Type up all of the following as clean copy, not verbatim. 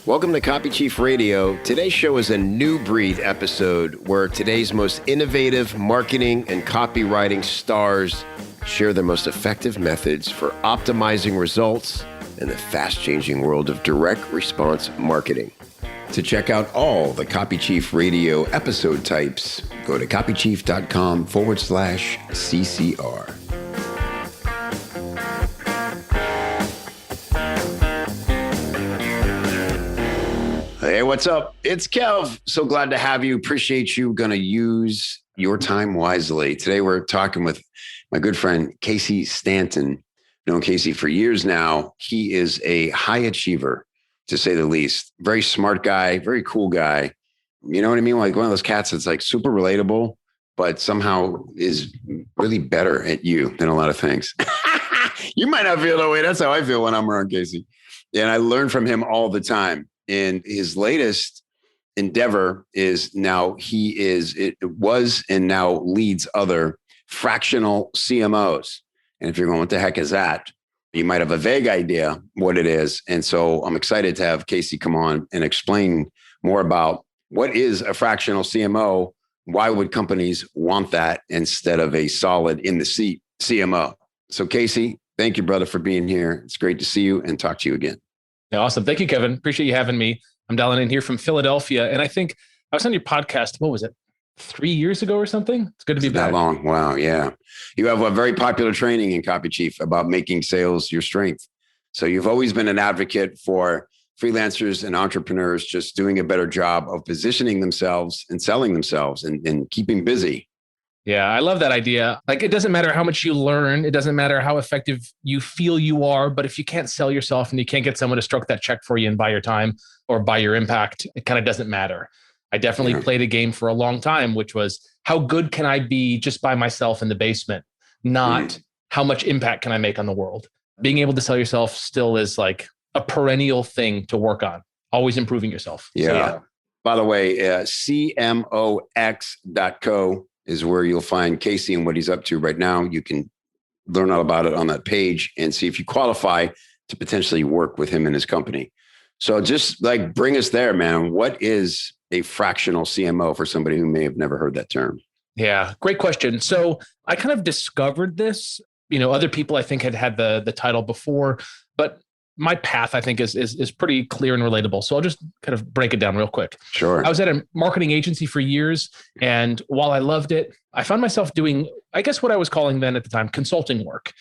Welcome to Copy Chief Radio. Today's show is a new breed episode where today's most innovative marketing and copywriting stars share their most effective methods for optimizing results in the fast-changing world of direct response marketing. To check out all the Copy Chief Radio episode types, go to copychief.com/CCR. Hey, what's up? It's Kev. So glad to have you. Appreciate you. Going to use your time wisely. Today, we're talking with my good friend, Casey Stanton. Known Casey for years now. He is a high achiever, to say the least. Very smart guy, very cool guy. You know what I mean? Like one of those cats that's like super relatable, but somehow is really better at you than a lot of things. You might not feel that way. That's how I feel when I'm around Casey. And I learn from him all the time. And his latest endeavor is now it was and now leads other fractional CMOs. And if you're going, what the heck is that? You might have a vague idea what it is. And so I'm excited to have Casey come on and explain more about what is a fractional CMO. Why would companies want that instead of a solid in the seat CMO? So Casey, thank you, brother, for being here. It's great to see you and talk to you again. Awesome. Thank you, Kevin. Appreciate you having me. I'm dialing in here from Philadelphia. And I think I was on your podcast, what was it, 3 years ago or something? It's good to be back. That long. Wow. Yeah. You have a very popular training in Copy Chief about making sales your strength. So you've always been an advocate for freelancers and entrepreneurs just doing a better job of positioning themselves and selling themselves and keeping busy. Yeah, I love that idea. Like, it doesn't matter how much you learn. It doesn't matter how effective you feel you are. But if you can't sell yourself and you can't get someone to stroke that check for you and buy your time or buy your impact, it kind of doesn't matter. I definitely played a game for a long time, which was how good can I be just by myself in the basement, not how much impact can I make on the world. Being able to sell yourself still is like a perennial thing to work on, always improving yourself. Yeah. So, yeah. By the way, CMOX.co is where you'll find Casey and what he's up to right now. You can learn all about it on that page and see if you qualify to potentially work with him in his company. So just like bring us there, man. What is a fractional CMO for somebody who may have never heard that term? Yeah, great question. So I kind of discovered this, other people I think had the title before, but my path, I think, is pretty clear and relatable. So I'll just kind of break it down real quick. Sure. I was at a marketing agency for years. And while I loved it, I found myself doing, I guess what I was calling then at the time, consulting work.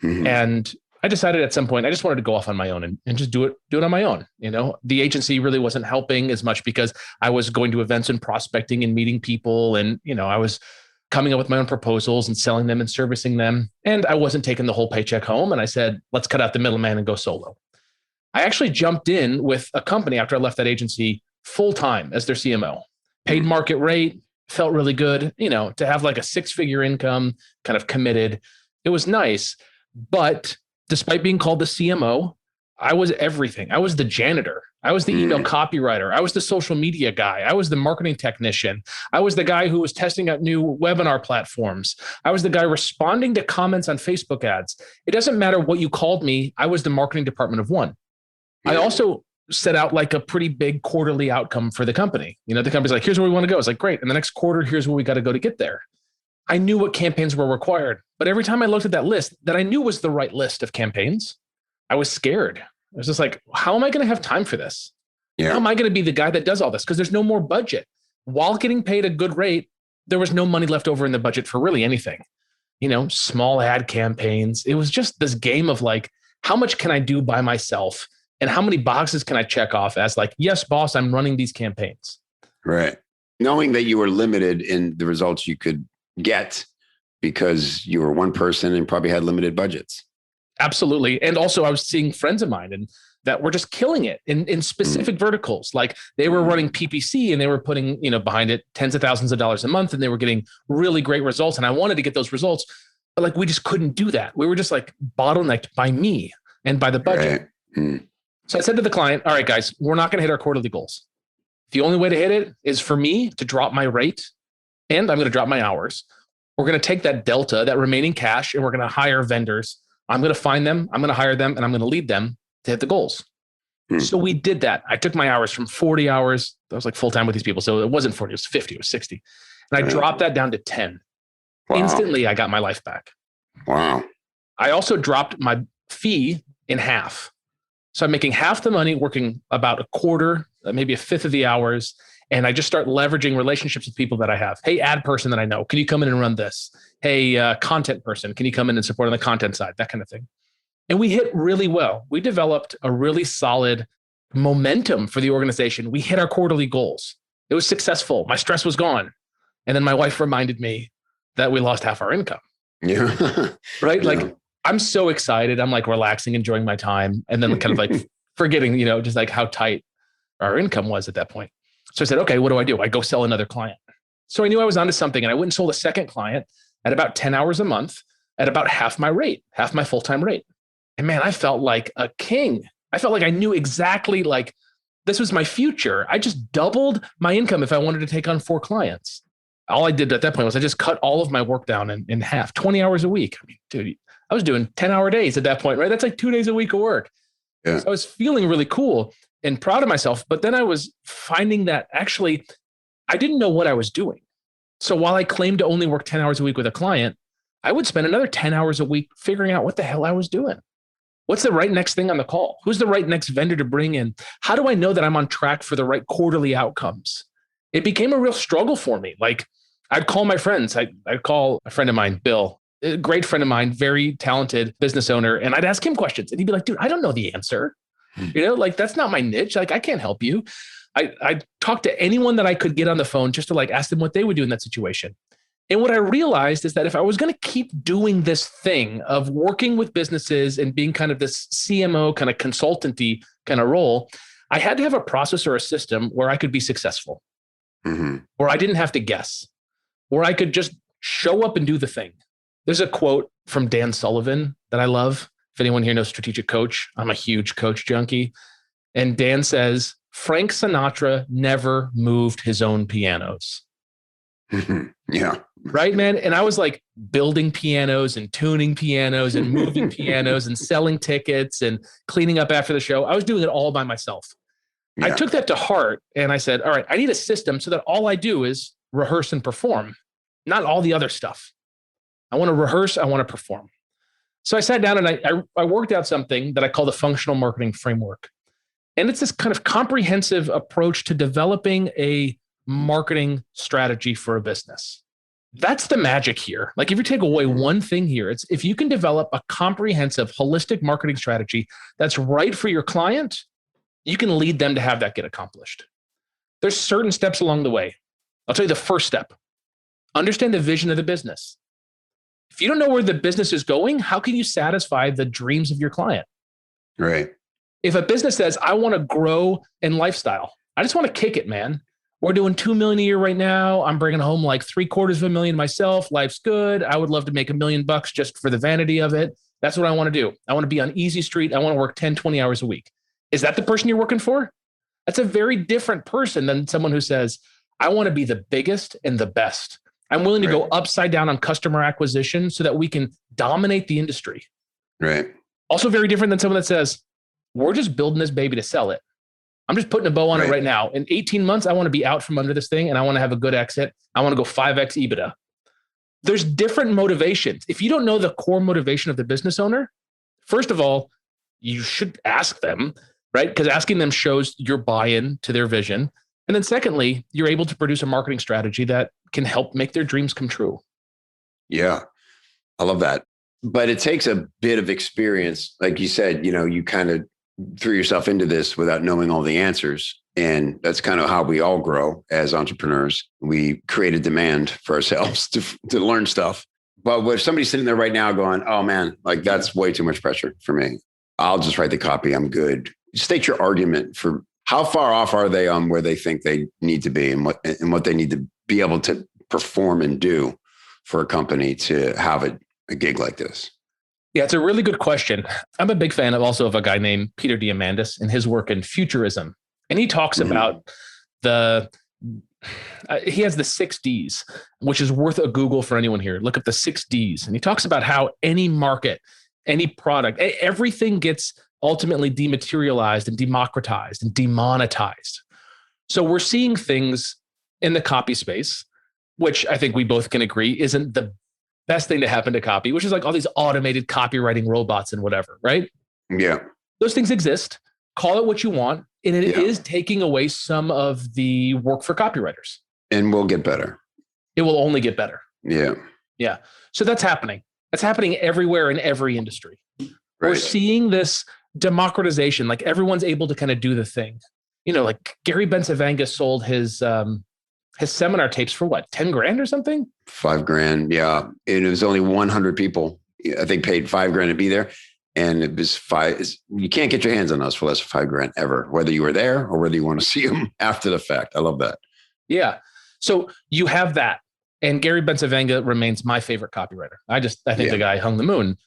Mm-hmm. And I decided at some point, I just wanted to go off on my own and just do it on my own. The agency really wasn't helping as much because I was going to events and prospecting and meeting people. And, I was coming up with my own proposals and selling them and servicing them. And I wasn't taking the whole paycheck home. And I said, let's cut out the middleman and go solo. I actually jumped in with a company after I left that agency full-time as their CMO. Paid market rate, felt really good, to have like a six-figure income, kind of committed. It was nice. But despite being called the CMO, I was everything. I was the janitor. I was the email copywriter. I was the social media guy. I was the marketing technician. I was the guy who was testing out new webinar platforms. I was the guy responding to comments on Facebook ads. It doesn't matter what you called me. I was the marketing department of one. I also set out like a pretty big quarterly outcome for the company. The company's like, here's where we want to go. It's like, great. And the next quarter, here's where we got to go to get there. I knew what campaigns were required, but every time I looked at that list that I knew was the right list of campaigns, I was scared. I was just like, how am I going to have time for this? Yeah. How am I going to be the guy that does all this? Because there's no more budget. While getting paid a good rate, there was no money left over in the budget for really anything. Small ad campaigns. It was just this game of like, how much can I do by myself? And how many boxes can I check off as like, yes, boss, I'm running these campaigns. Right. Knowing that you were limited in the results you could get because you were one person and probably had limited budgets. Absolutely. And also I was seeing friends of mine and that were just killing it in specific verticals. Like they were running PPC and they were putting, behind it tens of thousands of dollars a month and they were getting really great results. And I wanted to get those results, but like, we just couldn't do that. We were just like bottlenecked by me and by the budget. Right. So I said to the client, all right, guys, we're not going to hit our quarterly goals. The only way to hit it is for me to drop my rate and I'm going to drop my hours. We're going to take that delta, that remaining cash, and we're going to hire vendors. I'm going to find them, I'm going to hire them, and I'm going to lead them to hit the goals. So we did that. I took my hours from 40 hours. I was like full-time with these people. So it wasn't 40, it was 50, it was 60. And I dropped that down to 10. Wow. Instantly, I got my life back. Wow. I also dropped my fee in half. So I'm making half the money, working about a quarter, maybe a fifth of the hours. And I just start leveraging relationships with people that I have. Hey, ad person that I know, can you come in and run this? Hey, content person, can you come in and support on the content side? That kind of thing. And we hit really well. We developed a really solid momentum for the organization. We hit our quarterly goals. It was successful. My stress was gone. And then my wife reminded me that we lost half our income. Yeah. Right? Like, I'm so excited. I'm like relaxing, enjoying my time. And then kind of like forgetting, just like how tight our income was at that point. So I said, okay, what do? I go sell another client. So I knew I was onto something, and I went and sold a second client at about 10 hours a month at about half my rate, half my full-time rate. And man, I felt like a king. I felt like I knew exactly like this was my future. I just doubled my income if I wanted to take on 4 clients. All I did at that point was I just cut all of my work down in half, 20 hours a week. I mean, dude, I was doing 10-hour days at that point, right? That's like 2 days a week of work. Yeah. So I was feeling really cool and proud of myself. But then I was finding that actually I didn't know what I was doing. So while I claimed to only work 10 hours a week with a client, I would spend another 10 hours a week figuring out what the hell I was doing. What's the right next thing on the call? Who's the right next vendor to bring in? How do I know that I'm on track for the right quarterly outcomes? It became a real struggle for me. Like, I'd call my friends. I'd call a friend of mine, Bill, a great friend of mine, very talented business owner. And I'd ask him questions. And he'd be like, dude, I don't know the answer. Like, that's not my niche. Like, I can't help you. I talked to anyone that I could get on the phone just to like ask them what they would do in that situation. And what I realized is that if I was going to keep doing this thing of working with businesses and being kind of this CMO kind of consultancy kind of role, I had to have a process or a system where I could be successful, where I didn't have to guess, where I could just show up and do the thing. There's a quote from Dan Sullivan that I love. If anyone here knows Strategic Coach, I'm a huge coach junkie. And Dan says, Frank Sinatra never moved his own pianos. Yeah. Right, man? And I was like building pianos and tuning pianos and moving pianos and selling tickets and cleaning up after the show. I was doing it all by myself. Yeah. I took that to heart and I said, all right, I need a system so that all I do is rehearse and perform, not all the other stuff. I want to rehearse, I want to perform. So I sat down and I worked out something that I call the functional marketing framework. And it's this kind of comprehensive approach to developing a marketing strategy for a business. That's the magic here. Like, if you take away one thing here, it's if you can develop a comprehensive, holistic marketing strategy that's right for your client, you can lead them to have that get accomplished. There's certain steps along the way. I'll tell you the first step. Understand the vision of the business. If you don't know where the business is going, how can you satisfy the dreams of your client? Right. If a business says, I want to grow in lifestyle, I just want to kick it, man. We're doing $2 million a year right now. I'm bringing home like $750,000 myself. Life's good. I would love to make $1 million just for the vanity of it. That's what I want to do. I want to be on easy street. I want to work 10, 20 hours a week. Is that the person you're working for? That's a very different person than someone who says, I want to be the biggest and the best. I'm willing to go upside down on customer acquisition so that we can dominate the industry. Right. Also very different than someone that says, we're just building this baby to sell it. I'm just putting a bow on it right now. In 18 months, I want to be out from under this thing and I want to have a good exit. I want to go 5x EBITDA. There's different motivations. If you don't know the core motivation of the business owner, first of all, you should ask them, right? Because asking them shows your buy-in to their vision. And then secondly, you're able to produce a marketing strategy that can help make their dreams come true. Yeah, I love that. But it takes a bit of experience. Like you said, you kind of threw yourself into this without knowing all the answers. And that's kind of how we all grow as entrepreneurs. We create a demand for ourselves to learn stuff. But if somebody's sitting there right now going, oh man, like that's way too much pressure for me. I'll just write the copy. I'm good. State your argument for how far off are they on where they think they need to be and what they need to be able to perform and do for a company to have a gig like this. Yeah, it's a really good question. I'm a big fan of a guy named Peter Diamandis and his work in futurism. And he talks about he has the 6 Ds, which is worth a Google for anyone here. Look up the 6 Ds. And he talks about how any market, any product, everything gets ultimately dematerialized and democratized and demonetized. So we're seeing things in the copy space, which I think we both can agree isn't the best thing to happen to copy, which is like all these automated copywriting robots and whatever, right? Yeah. Those things exist. Call it what you want. And it is taking away some of the work for copywriters. And we'll get better. It will only get better. Yeah. Yeah. So that's happening. That's happening everywhere in every industry. Right. We're seeing this democratization, like everyone's able to kind of do the thing. You know, like Gary Bencivenga sold his seminar tapes for what, 10 grand or something? $5,000. Yeah. And it was only 100 people, I think, paid $5,000 to be there. And it was you can't get your hands on us for less than $5,000 ever, whether you were there or whether you want to see them after the fact. I love that. Yeah. So you have that. And Gary Bencivenga remains my favorite copywriter. I think the guy hung the moon.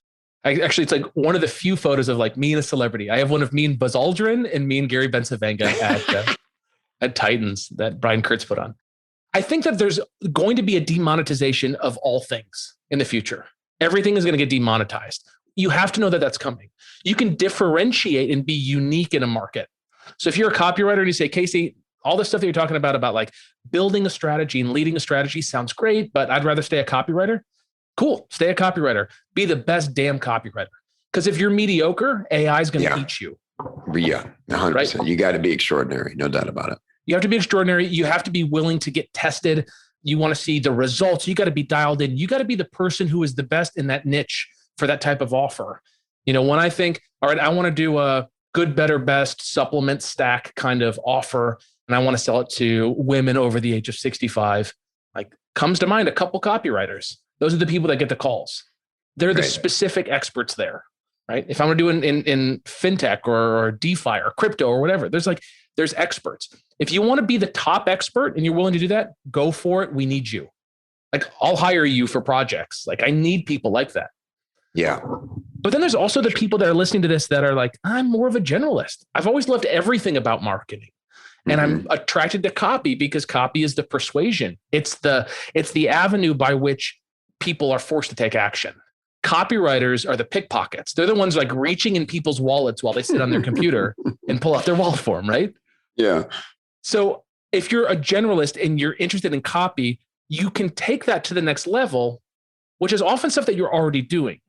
Actually, it's like one of the few photos of like me and a celebrity. I have one of me and Buzz Aldrin and me and Gary Bencivenga at Titans that Brian Kurtz put on. I think that there's going to be a demonetization of all things in the future. Everything is going to get demonetized. You have to know that that's coming. You can differentiate and be unique in a market. So if you're a copywriter and you say, Casey, all the stuff that you're talking about like building a strategy and leading a strategy sounds great, but I'd rather stay a copywriter. Cool. Stay a copywriter. Be the best damn copywriter. Because if you're mediocre, AI is going to eat you. Yeah, 100%. Right? You got to be extraordinary. No doubt about it. You have to be extraordinary. You have to be willing to get tested. You want to see the results. You got to be dialed in. You got to be the person who is the best in that niche for that type of offer. You know, when I think, all right, I want to do a good, better, best supplement stack kind of offer, and I want to sell it to women over the age of 65, like comes to mind a couple copywriters. Those are the people that get the calls. They're the specific experts there, right? If I'm going to do in fintech or DeFi or crypto or whatever, there's experts. If you want to be the top expert and you're willing to do that, go for it. We need you. Like I'll hire you for projects. Like I need people like that. Yeah. But then there's also the people that are listening to this that are like, I'm more of a generalist. I've always loved everything about marketing. And I'm attracted to copy because copy is the persuasion. It's the avenue by which people are forced to take action. Copywriters are the pickpockets. They're the ones like reaching in people's wallets while they sit on their computer and pull out their wallet for them, right? Yeah. So if you're a generalist and you're interested in copy, you can take that to the next level, which is often stuff that you're already doing.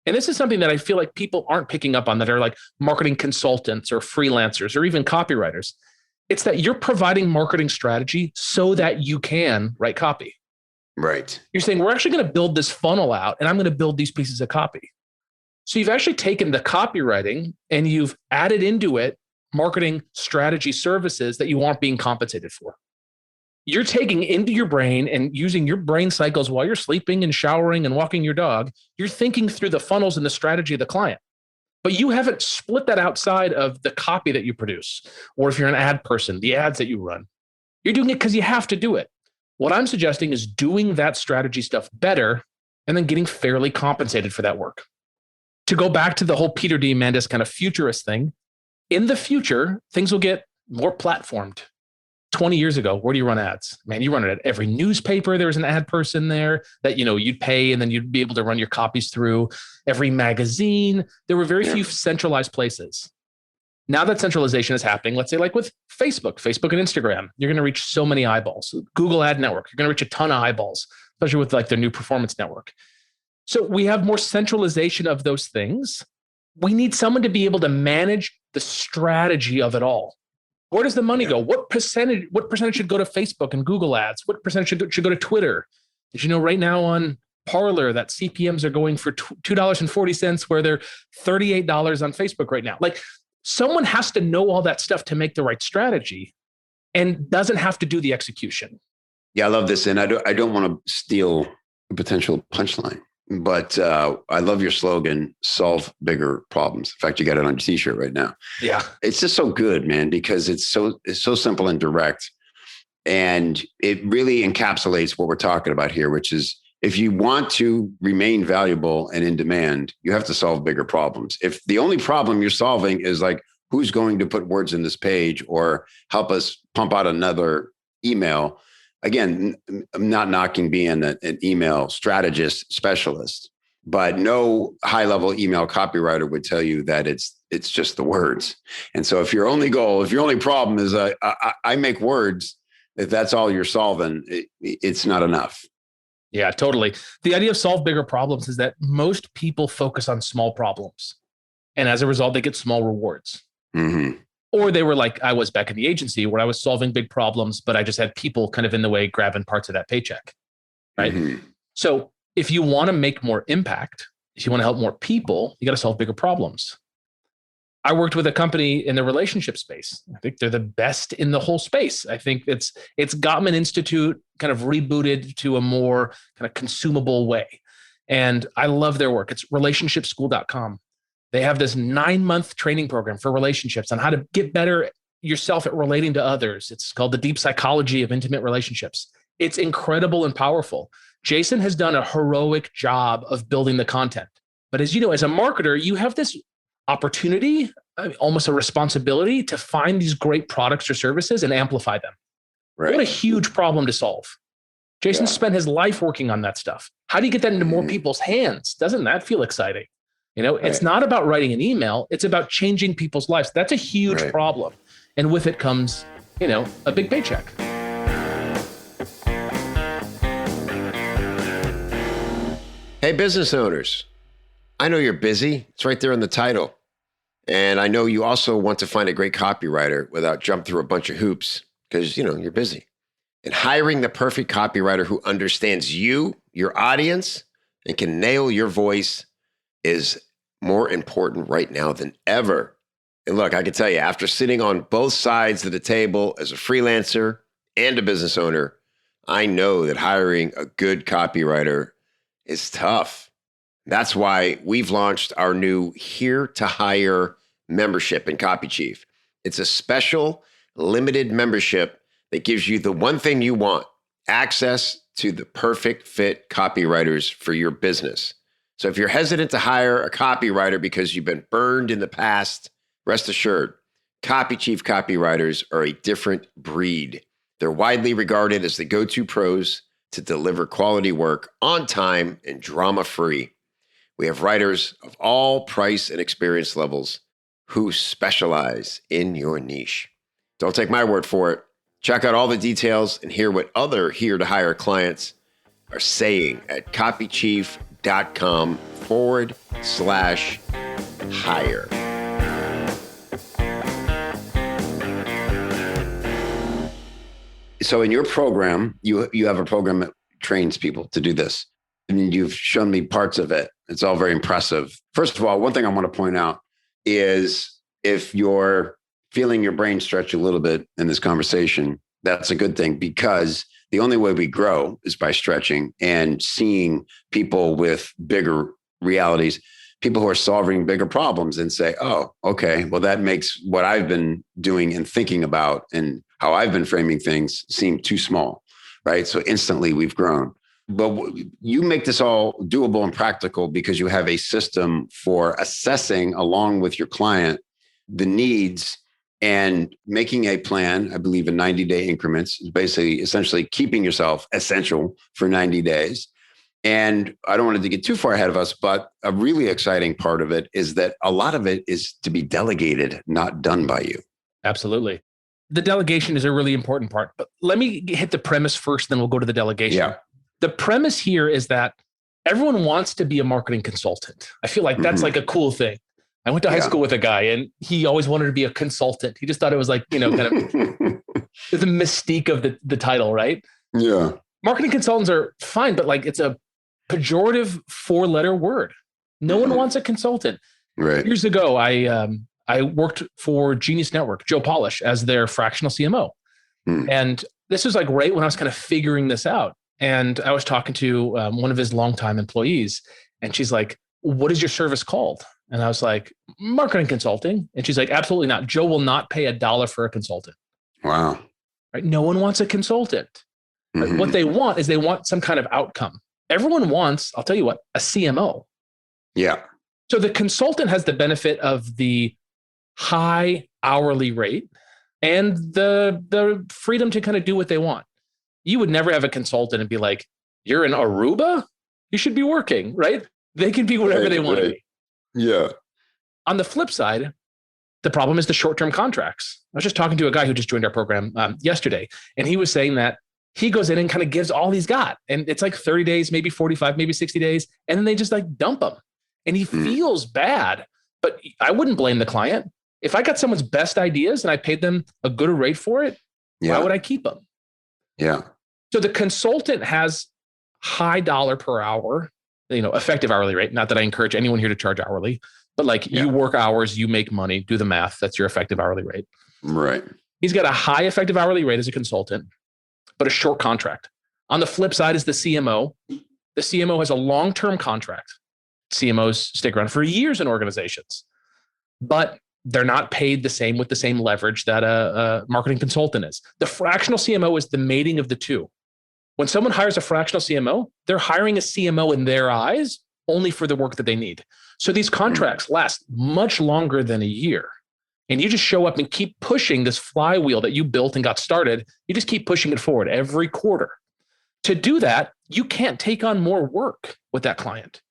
And this is something that I feel like people aren't picking up on that are like marketing consultants or freelancers or even copywriters. It's that you're providing marketing strategy so that you can write copy. Right. You're saying, we're actually going to build this funnel out and I'm going to build these pieces of copy. So you've actually taken the copywriting and you've added into it marketing strategy services that you aren't being compensated for. You're taking into your brain and using your brain cycles while you're sleeping and showering and walking your dog. You're thinking through the funnels and the strategy of the client. But you haven't split that outside of the copy that you produce. Or if you're an ad person, the ads that you run. You're doing it because you have to do it. What I'm suggesting is doing that strategy stuff better and then getting fairly compensated for that work. To go back to the whole Peter Diamandis kind of futurist thing, in the future, things will get more platformed. 20 years ago, where do you run ads? Man, you run it at every newspaper. There was an ad person there that, you'd pay and then you'd be able to run your copies through every magazine. There were very few centralized places. Now that centralization is happening, let's say like with Facebook and Instagram, you're going to reach so many eyeballs. Google Ad Network, you're going to reach a ton of eyeballs, especially with like their new performance network. So we have more centralization of those things. We need someone to be able to manage the strategy of it all. Where does the money go? What percentage should go to Facebook and Google ads? What percentage should go to Twitter? Did you know right now on Parler that CPMs are going for $2.40 where they're $38 on Facebook right now? Like someone has to know all that stuff to make the right strategy and doesn't have to do the execution. Yeah, I love this. And I don't want to steal a potential punchline, but I love your slogan, solve bigger problems. In fact, you got it on your t-shirt right now. Yeah. It's just so good, man, because it's so simple and direct. And it really encapsulates what we're talking about here, which is if you want to remain valuable and in demand, you have to solve bigger problems. If the only problem you're solving is like, who's going to put words in this page or help us pump out another email, again, I'm not knocking being an email strategist specialist, but no high-level email copywriter would tell you that it's just the words. And so if your only problem is I make words, if that's all you're solving, it's not enough. Yeah, totally. The idea of solve bigger problems is that most people focus on small problems. And as a result, they get small rewards. Mm-hmm. Or they were like I was back in the agency where I was solving big problems, but I just had people kind of in the way grabbing parts of that paycheck. Right. Mm-hmm. So if you want to make more impact, if you want to help more people, you got to solve bigger problems. I worked with a company in the relationship space. I think they're the best in the whole space. I think it's Gottman Institute kind of rebooted to a more kind of consumable way. And I love their work. It's relationshipschool.com. They have this 9-month training program for relationships on how to get better yourself at relating to others. It's called the deep psychology of intimate relationships. It's incredible and powerful. Jason has done a heroic job of building the content. But as you know, as a marketer, you have this opportunity, almost a responsibility to find these great products or services and amplify them. Right. What a huge problem to solve. Jason spent his life working on that stuff. How do you get that into more people's hands? Doesn't that feel exciting? It's not about writing an email. It's about changing people's lives. That's a huge problem. And with it comes, a big paycheck. Hey, business owners. I know you're busy. It's right there in the title. And I know you also want to find a great copywriter without jumping through a bunch of hoops because, you're busy. And hiring the perfect copywriter who understands you, your audience, and can nail your voice is more important right now than ever. And look, I can tell you, after sitting on both sides of the table as a freelancer and a business owner, I know that hiring a good copywriter is tough. That's why we've launched our new Here to Hire membership in Copy Chief. It's a special limited membership that gives you the one thing you want, access to the perfect fit copywriters for your business. So if you're hesitant to hire a copywriter because you've been burned in the past, rest assured, Copy Chief copywriters are a different breed. They're widely regarded as the go-to pros to deliver quality work on time and drama-free. We have writers of all price and experience levels who specialize in your niche. Don't take my word for it. Check out all the details and hear what other Here to Hire clients are saying at copychief.com/hire. So in your program, you have a program that trains people to do this. And you've shown me parts of it. It's all very impressive. First of all, one thing I want to point out is if you're feeling your brain stretch a little bit in this conversation, that's a good thing because the only way we grow is by stretching and seeing people with bigger realities, people who are solving bigger problems and say, oh, okay, well, that makes what I've been doing and thinking about and how I've been framing things seem too small, right? So instantly we've grown. But you make this all doable and practical because you have a system for assessing along with your client the needs and making a plan, I believe in 90-day increments, basically essentially keeping yourself essential for 90 days. And I don't want it to get too far ahead of us, but a really exciting part of it is that a lot of it is to be delegated, not done by you. Absolutely. The delegation is a really important part, but let me hit the premise first, then we'll go to the delegation. Yeah. The premise here is that everyone wants to be a marketing consultant. I feel like that's like a cool thing. I went to high school with a guy and he always wanted to be a consultant. He just thought it was like, kind of the mystique of the title, right? Yeah. Marketing consultants are fine, but like it's a pejorative 4-letter word. No one wants a consultant. Right. Years ago, I worked for Genius Network, Joe Polish, as their fractional CMO. And this was like right when I was kind of figuring this out. And I was talking to one of his longtime employees, and she's like, what is your service called? And I was like, marketing consulting. And she's like, absolutely not. Joe will not pay $1 for a consultant. Wow. Right? No one wants a consultant. Right? What they want is they want some kind of outcome. Everyone wants, I'll tell you what, a CMO. Yeah. So the consultant has the benefit of the high hourly rate and the freedom to kind of do what they want. You would never have a consultant and be like, you're in Aruba? You should be working, right? They can be whatever they want to be. Yeah. On the flip side, the problem is the short-term contracts. I was just talking to a guy who just joined our program yesterday, and he was saying that he goes in and kind of gives all he's got. And it's like 30 days, maybe 45, maybe 60 days. And then they just like dump him. And he feels bad, but I wouldn't blame the client. If I got someone's best ideas and I paid them a good rate for it, why would I keep them? Yeah. So the consultant has high dollar per hour, effective hourly rate. Not that I encourage anyone here to charge hourly, but like you work hours, you make money, do the math. That's your effective hourly rate. Right. He's got a high effective hourly rate as a consultant, but a short contract. On the flip side is the CMO. The CMO has a long-term contract. CMOs stick around for years in organizations, but they're not paid the same with the same leverage that a marketing consultant is. The fractional CMO is the mating of the two. When someone hires a fractional CMO, they're hiring a CMO in their eyes only for the work that they need. So these contracts last much longer than a year. And you just show up and keep pushing this flywheel that you built and got started. You just keep pushing it forward every quarter. To do that, you can't take on more work with that client.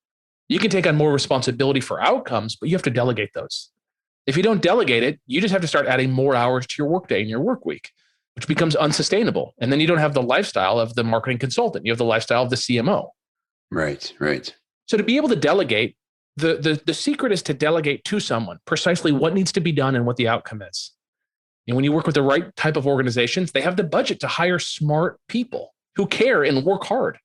You can take on more responsibility for outcomes, but you have to delegate those. If you don't delegate it, you just have to start adding more hours to your workday and your work week, which becomes unsustainable. And then you don't have the lifestyle of the marketing consultant. You have the lifestyle of the CMO. Right, right. So to be able to delegate, the secret is to delegate to someone precisely what needs to be done and what the outcome is. And when you work with the right type of organizations, they have the budget to hire smart people who care and work hard.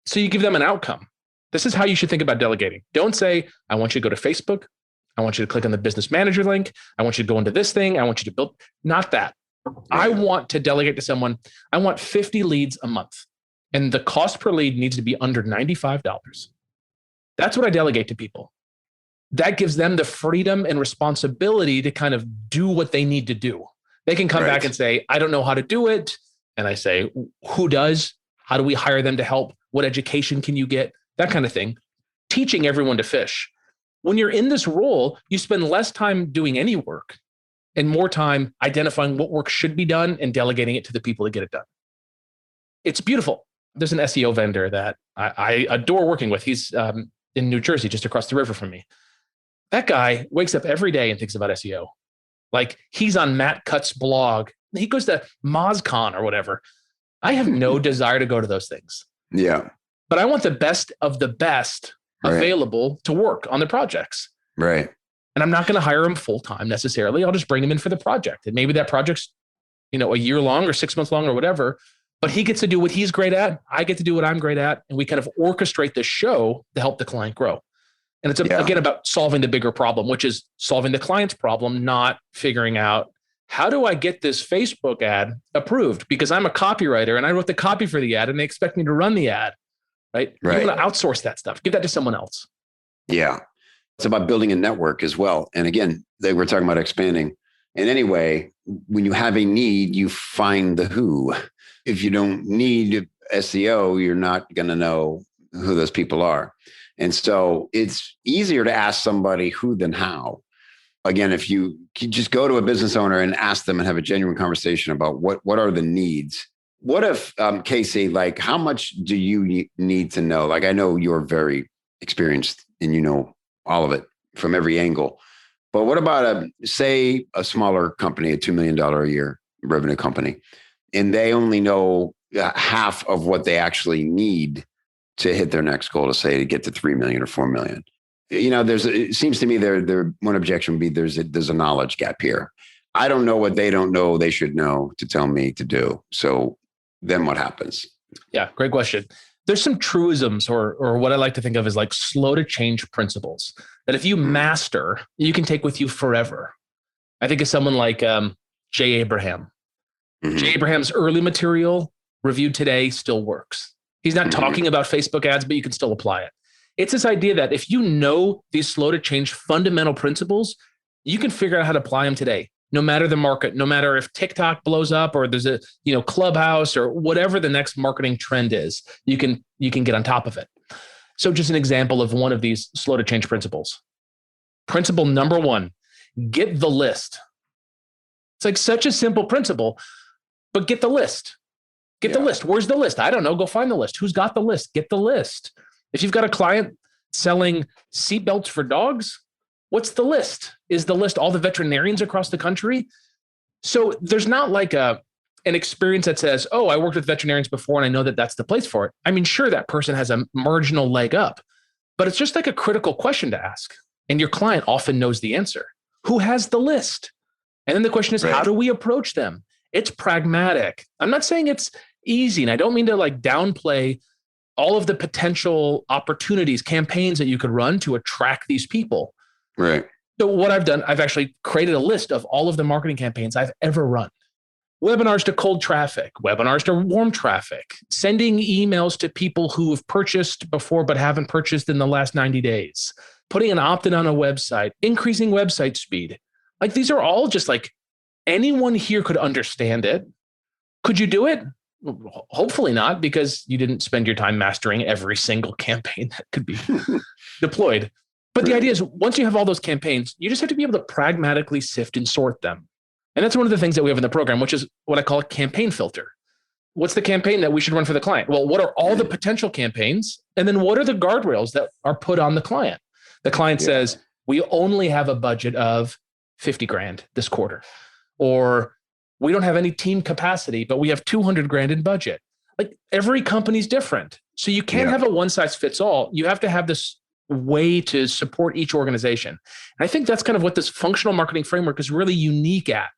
So you give them an outcome. This is how you should think about delegating. Don't say, I want you to go to Facebook. I want you to click on the business manager link. I want you to go into this thing. I want you to build. Not that. I want to delegate to someone. I want 50 leads a month. And the cost per lead needs to be under $95. That's what I delegate to people. That gives them the freedom and responsibility to kind of do what they need to do. They can come back and say, I don't know how to do it. And I say, who does? How do we hire them to help? What education can you get? That kind of thing. Teaching everyone to fish. When you're in this role, you spend less time doing any work and more time identifying what work should be done and delegating it to the people to get it done. It's beautiful. There's an SEO vendor that I adore working with. He's in New Jersey, just across the river from me. That guy wakes up every day and thinks about SEO. Like he's on Matt Cutt's blog. He goes to MozCon or whatever. I have no desire to go to those things. Yeah. But I want the best of the best available to work on the projects. Right. And I'm not going to hire him full-time necessarily. I'll just bring him in for the project. And maybe that project's, a year long or 6 months long or whatever, but he gets to do what he's great at. I get to do what I'm great at. And we kind of orchestrate the show to help the client grow. And it's again about solving the bigger problem, which is solving the client's problem, not figuring out how do I get this Facebook ad approved? Because I'm a copywriter and I wrote the copy for the ad and they expect me to run the ad, right? You want to outsource that stuff. Give that to someone else. Yeah. It's about building a network as well. And again, they were talking about expanding. And anyway, when you have a need, you find the who. If you don't need SEO, you're not going to know who those people are. And so it's easier to ask somebody who than how. Again, if you just go to a business owner and ask them and have a genuine conversation about what are the needs. What if, Casey, like how much do you need to know? Like I know you're very experienced and you know all of it from every angle. But what about say a smaller company, a $2 million a year revenue company, and they only know half of what they actually need to hit their next goal, to say to get to 3 million or 4 million. It seems to me there one objection would be there's a knowledge gap here. I don't know what they don't know they should know to tell me to do. So then what happens? Yeah, great question. There's some truisms or what I like to think of as like slow to change principles that if you master, you can take with you forever. I think of someone like Jay Abraham. Mm-hmm. Jay Abraham's early material reviewed today still works. He's not talking about Facebook ads, but you can still apply it. It's this idea that if you know these slow to change fundamental principles, you can figure out how to apply them today, no matter the market, no matter if TikTok blows up or there's a Clubhouse or whatever the next marketing trend is, you can get on top of it. So just an example of one of these slow to change principles. Principle number 1, get the list. It's like such a simple principle, but get the list. Get the list. Where's the list? I don't know. Go find the list. Who's got the list? Get the list. If you've got a client, selling seatbelts for dogs? What's the list? Is the list all the veterinarians across the country? So there's not like an experience that says, oh, I worked with veterinarians before and I know that that's the place for it. I mean, sure, that person has a marginal leg up, but it's just like a critical question to ask. And your client often knows the answer. Who has the list? And then the question is, how do we approach them? It's pragmatic. I'm not saying it's easy. And I don't mean to like downplay all of the potential opportunities, campaigns that you could run to attract these people. Right. So what I've done, I've actually created a list of all of the marketing campaigns I've ever run. Webinars to cold traffic, webinars to warm traffic, sending emails to people who have purchased before but haven't purchased in the last 90 days, putting an opt-in on a website, increasing website speed. Like these are all just like anyone here could understand it. Could you do it? Hopefully not, because you didn't spend your time mastering every single campaign that could be deployed. But the idea is once you have all those campaigns, you just have to be able to pragmatically sift and sort them. And that's one of the things that we have in the program, which is what I call a campaign filter. What's the campaign that we should run for the client? Well, what are all the potential campaigns? And then what are the guardrails that are put on the client? The client says, we only have a budget of 50 grand this quarter, or we don't have any team capacity, but we have 200 grand in budget. Like every company's different. So you can't have a one size fits all. You have to have this way to support each organization. And I think that's kind of what this functional marketing framework is really unique at.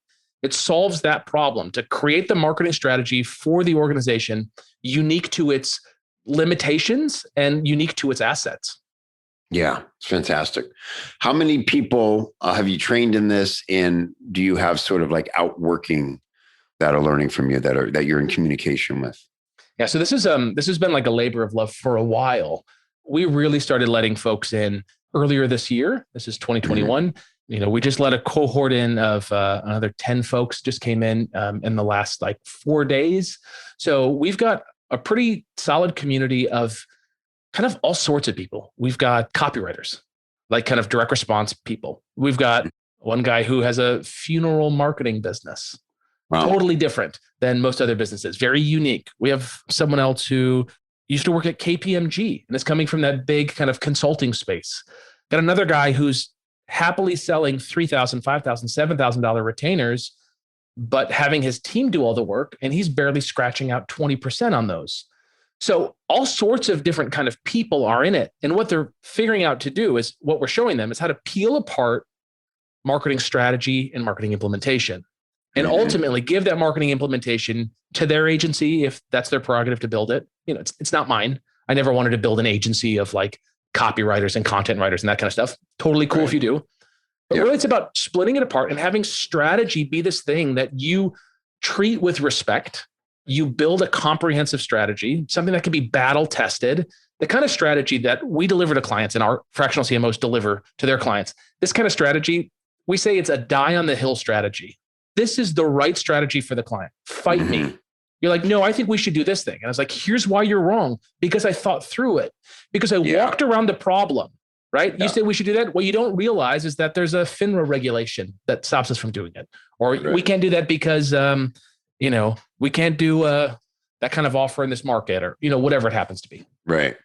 It solves that problem to create the marketing strategy for the organization, unique to its limitations and unique to its assets. Yeah, it's fantastic. How many people have you trained in this? And do you have sort of like outworking that are learning from you that you're in communication with? Yeah, so this has been like a labor of love for a while. We really started letting folks in earlier this year. This is 2021. We just let a cohort in of another 10 folks just came in the last like 4 days. So we've got a pretty solid community of kind of all sorts of people. We've got copywriters, like kind of direct response people. We've got one guy who has a funeral marketing business. Wow. Totally different than most other businesses. Very unique. We have someone else who used to work at KPMG and is coming from that big kind of consulting space. Got another guy who's happily selling $3,000, $5,000, $7,000 retainers, but having his team do all the work, and he's barely scratching out 20% on those. So all sorts of different kind of people are in it. And what they're figuring out to do is what we're showing them is how to peel apart marketing strategy and marketing implementation. And ultimately give that marketing implementation to their agency if that's their prerogative to build it. It's not mine. I never wanted to build an agency of like copywriters and content writers and that kind of stuff. Totally cool if you do. But really it's about splitting it apart and having strategy be this thing that you treat with respect. You build a comprehensive strategy, something that can be battle tested, the kind of strategy that we deliver to clients and our fractional CMOs deliver to their clients. This kind of strategy, we say it's a die on the hill strategy. This is the right strategy for the client. Fight me. You're like, no, I think we should do this thing. And I was like, here's why you're wrong. Because I thought through it. Because I walked around the problem, right? You say we should do that. What you don't realize is that there's a FINRA regulation that stops us from doing it. Or we can't do that because, we can't do that kind of offer in this market or, whatever it happens to be. Right.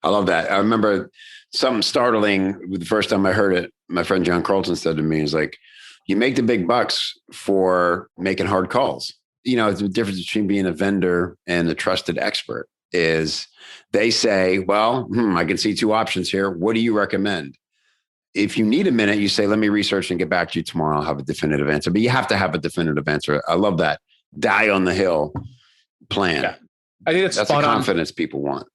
I love that. I remember something startling the first time I heard it. My friend John Carlton said to me, he's like, you make the big bucks for making hard calls. It's the difference between being a vendor and a trusted expert is they say, well, I can see two options here. What do you recommend? If you need a minute, you say, let me research and get back to you tomorrow. I'll have a definitive answer, but you have to have a definitive answer. I love that die on the hill plan. Yeah. I think that's the confidence people want.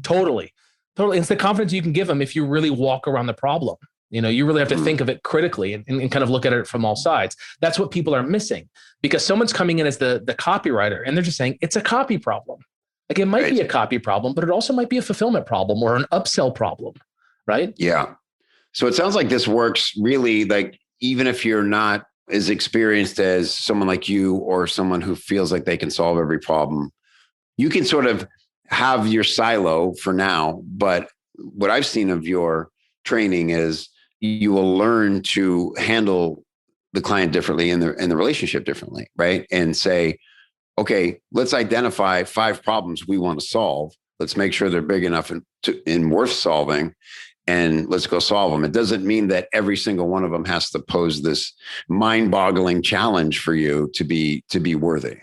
Totally. It's the confidence you can give them if you really walk around the problem. You really have to think of it critically and kind of look at it from all sides. That's what people are missing because someone's coming in as the copywriter and they're just saying it's a copy problem. Like it might be a copy problem, but it also might be a fulfillment problem or an upsell problem, right? Yeah. So it sounds like this works really like even if you're not as experienced as someone like you or someone who feels like they can solve every problem, you can sort of have your silo for now. But what I've seen of your training is you will learn to handle the client differently and the relationship differently, right? And say, okay, let's identify 5 problems we want to solve. Let's make sure they're big enough and worth solving, and let's go solve them. It doesn't mean that every single one of them has to pose this mind-boggling challenge for you to be worthy.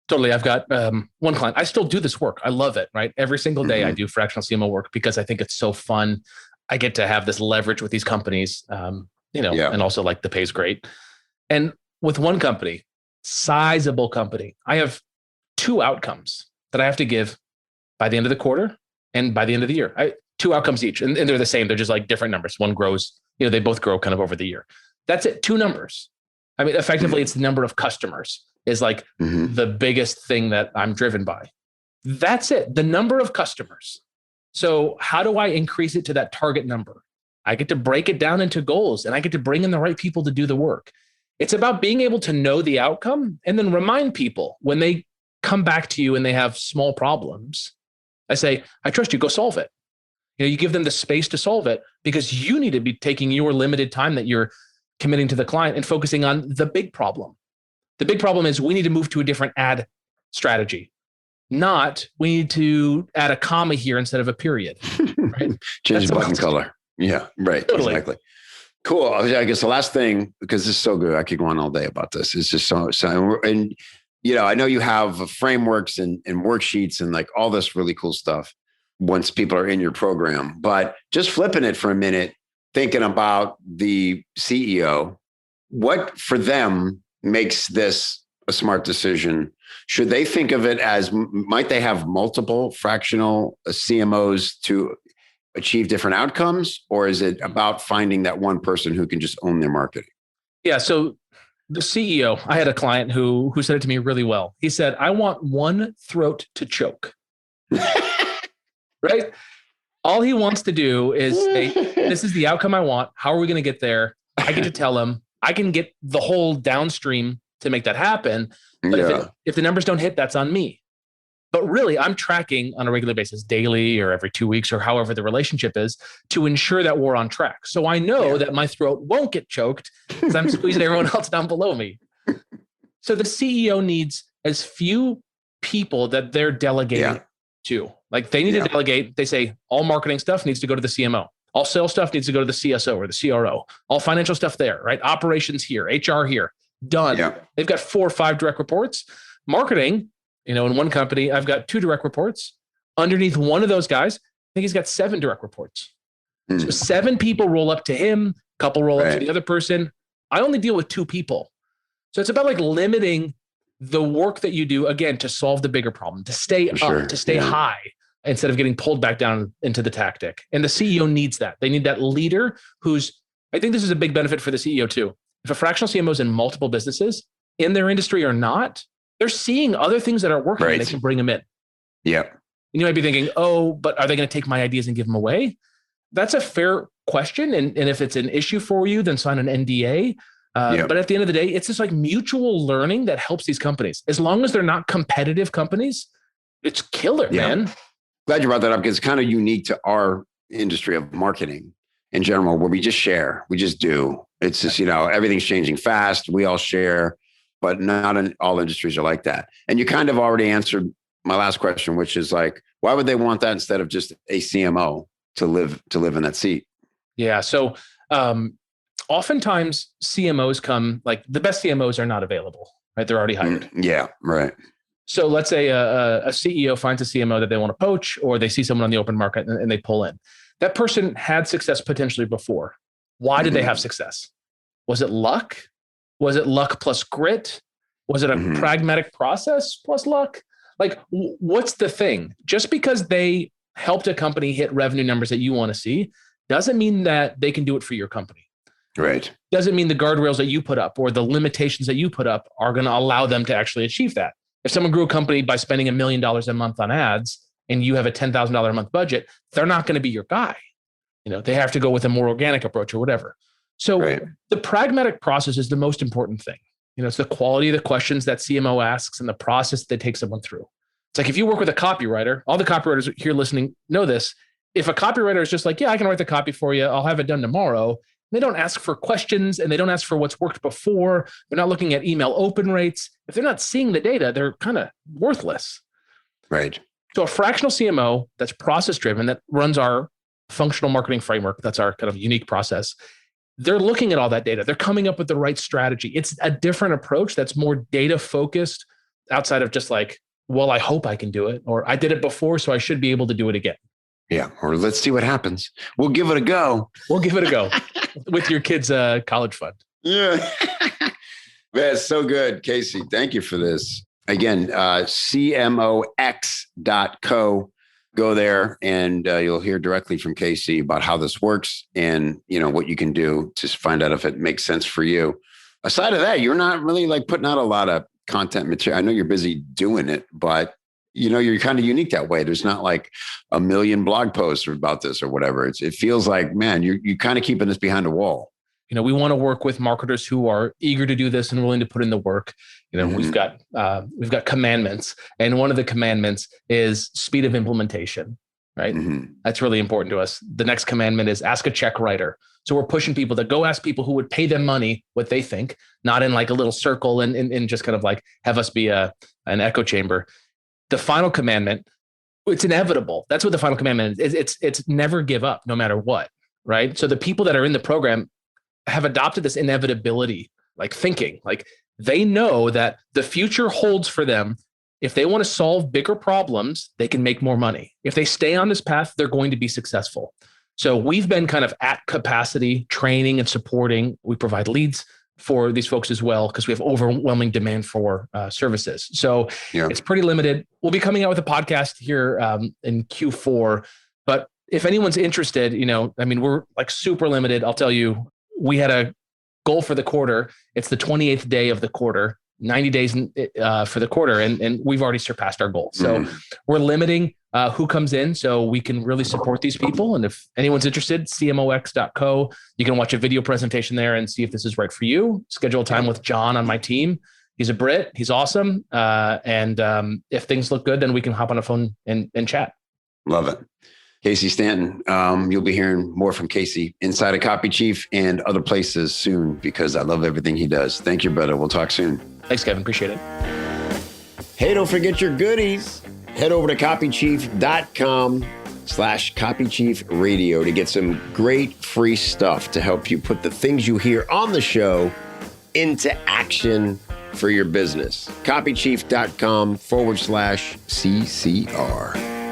Totally. I've got one client. I still do this work. I love it, right? Every single day I do fractional CMO work because I think it's so fun. I get to have this leverage with these companies, and also like the pay's great. And with one company, sizable company, I have 2 outcomes that I have to give by the end of the quarter and by the end of the year. 2 outcomes each, and they're the same. They're just like different numbers. One grows, they both grow kind of over the year. That's it. 2 numbers. I mean, effectively, it's the number of customers is like the biggest thing that I'm driven by. That's it. The number of customers. So how do I increase it to that target number? I get to break it down into goals, and I get to bring in the right people to do the work. It's about being able to know the outcome and then remind people when they come back to you and they have small problems. I say, I trust you, go solve it. You give them the space to solve it because you need to be taking your limited time that you're committing to the client and focusing on the big problem. The big problem is we need to move to a different ad strategy, not we need to add a comma here instead of a period. Right? Change the button color. Yeah, right. Totally. Exactly. Cool. I guess the last thing, because this is so good, I could go on all day about this. It's just so, and I know you have frameworks and worksheets and like all this really cool stuff once people are in your program, but just flipping it for a minute, thinking about the CEO, what for them makes this a smart decision? Should they think of it as, might they have multiple fractional CMOs to achieve different outcomes? Or is it about finding that one person who can just own their marketing? Yeah. So the CEO, I had a client who said it to me really well. He said, I want one throat to choke. Right? All he wants to do is say, this is the outcome I want. How are we going to get there? I get to tell him. I can get the whole downstream to make that happen. But if the numbers don't hit, that's on me. But really, I'm tracking on a regular basis, daily or every 2 weeks or however the relationship is, to ensure that we're on track. So I know that my throat won't get choked because I'm squeezing everyone else down below me. So the CEO needs as few people that they're delegating to. Like they need to delegate. They say all marketing stuff needs to go to the CMO. All sales stuff needs to go to the CSO or the CRO. All financial stuff there, right? Operations here, HR here, done. Yeah. They've got 4 or 5 direct reports. Marketing, in one company, I've got 2 direct reports. Underneath one of those guys, I think he's got 7 direct reports. So 7 people roll up to him, a couple roll up to the other person. I only deal with 2 people. So it's about like limiting the work that you do, again, to solve the bigger problem, to stay up, to stay high, instead of getting pulled back down into the tactic. And the CEO needs that. They need that leader I think this is a big benefit for the CEO too. If a fractional CMO is in multiple businesses, in their industry or not, they're seeing other things that are working and they can bring them in. Yeah. And you might be thinking, but are they going to take my ideas and give them away? That's a fair question. And if it's an issue for you, then sign an NDA. But at the end of the day, it's just like mutual learning that helps these companies. As long as they're not competitive companies, it's killer, man. Glad you brought that up because it's kind of unique to our industry of marketing in general, where we just share, we just do. It's just, everything's changing fast. We all share, but not in all industries are like that. And you kind of already answered my last question, which is like, why would they want that instead of just a CMO to live in that seat? Yeah. So oftentimes CMOs come, like the best CMOs are not available, right? They're already hired. Yeah. Right. So let's say a CEO finds a CMO that they want to poach, or they see someone on the open market and they pull in. That person had success potentially before. Why did they have success? Was it luck? Was it luck plus grit? Was it a pragmatic process plus luck? Like, what's the thing? Just because they helped a company hit revenue numbers that you want to see doesn't mean that they can do it for your company. Right. Doesn't mean the guardrails that you put up or the limitations that you put up are going to allow them to actually achieve that. If someone grew a company by spending $1 million a month on ads and you have a $10,000 a month budget, they're not going to be your guy. They have to go with a more organic approach or whatever. So the pragmatic process is the most important thing. It's the quality of the questions that CMO asks and the process they take someone through. It's like if you work with a copywriter, all the copywriters here listening know this. If a copywriter is just like, I can write the copy for you, I'll have it done tomorrow. They don't ask for questions and they don't ask for what's worked before. They're not looking at email open rates. If they're not seeing the data, they're kind of worthless. Right. So a fractional CMO that's process driven, that runs our functional marketing framework, that's our kind of unique process. They're looking at all that data. They're coming up with the right strategy. It's a different approach that's more data focused outside of just like, well, I hope I can do it, or I did it before, so I should be able to do it again. Yeah. Or let's see what happens. We'll give it a go. We'll give it a go with your kids' college fund. Yeah. Man, it's so good. Casey, thank you for this. Again, CMOX.co. Go there and you'll hear directly from Casey about how this works and, what you can do to find out if it makes sense for you. Aside of that, you're not really like putting out a lot of content material. I know you're busy doing it, but you're kind of unique that way. There's not like a million blog posts about this or whatever. It feels like, man, you're kind of keeping this behind a wall. We want to work with marketers who are eager to do this and willing to put in the work. We've got commandments, and one of the commandments is speed of implementation, right? That's really important to us. The next commandment is ask a check writer. So we're pushing people to go ask people who would pay them money what they think, not in like a little circle and just kind of like have us be an echo chamber. The final commandment, it's inevitable. That's what the final commandment is. It's never give up, no matter what, right? So the people that are in the program have adopted this inevitability, like thinking, like they know that the future holds for them. If they want to solve bigger problems, they can make more money. If they stay on this path, they're going to be successful. So we've been kind of at capacity training and supporting. We provide leads for these folks as well, because we have overwhelming demand for services. So It's pretty limited. We'll be coming out with a podcast here in Q4, but if anyone's interested, we're like super limited. I'll tell you, we had a goal for the quarter. It's the 28th day of the quarter, 90 days for the quarter. And we've already surpassed our goal. So we're limiting who comes in so we can really support these people. And if anyone's interested, CMOX.co, you can watch a video presentation there and see if this is right for you. Schedule a time with John on my team. He's a Brit. He's awesome. And if things look good, then we can hop on a phone and chat. Love it. Casey Stanton, you'll be hearing more from Casey inside of Copy Chief and other places soon, because I love everything he does. Thank you, brother. We'll talk soon. Thanks, Kevin. Appreciate it. Hey, don't forget your goodies. Head over to copychief.com/copychiefradio to get some great free stuff to help you put the things you hear on the show into action for your business. Copychief.com/CCR.